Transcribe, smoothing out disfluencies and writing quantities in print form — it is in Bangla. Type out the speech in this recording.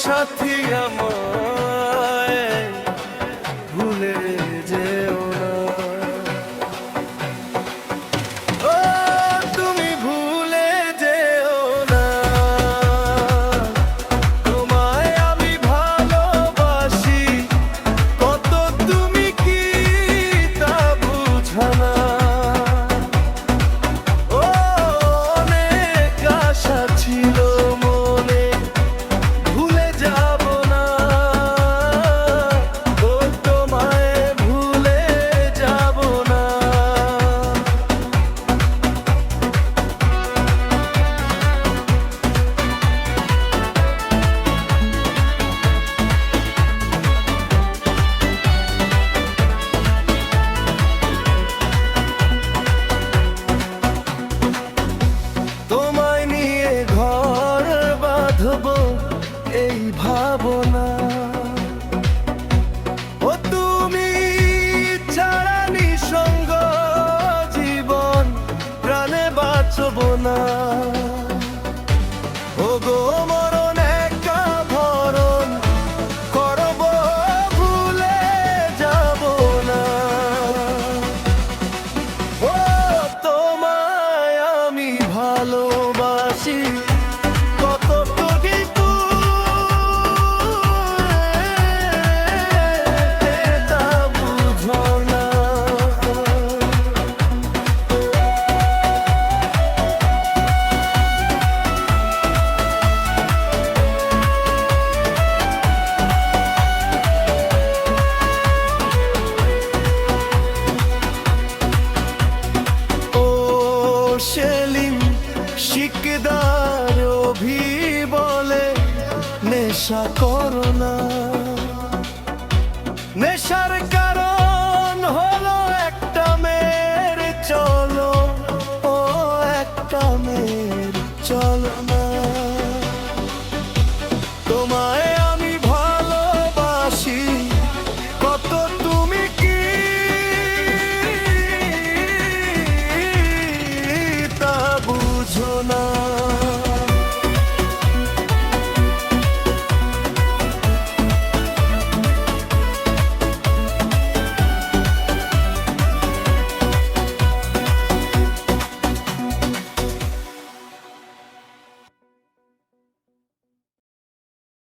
সাথী আমায় ভুলে যেও না। ও তুমি ভুলে যেও না, তোমায় আমি ভালোবাসি কত, তুমি কি তা বুঝো না। ও অনেক আশা ছিল মনে, ভুলে যাব না, ও তোমায় ভুলে যাব না। তোমায় নিয়ে ঘর বাঁধবো এই ভাবনা, ও তুমি ছাড়া নিঃসঙ্গ জীবন প্রাণে বাঁচব না। ও গো মরণ একা ভরণ করব, ভুলে যাব না। ও তোমায় আমি ভালোবাসি কতটুকু তা বুঝো না। ও সেলিম শিকদার অভি বলে নেশা করো না, নেশার কারণ হলো একটা মেয়ের চলো, ও একটা মেয়ের চলো না।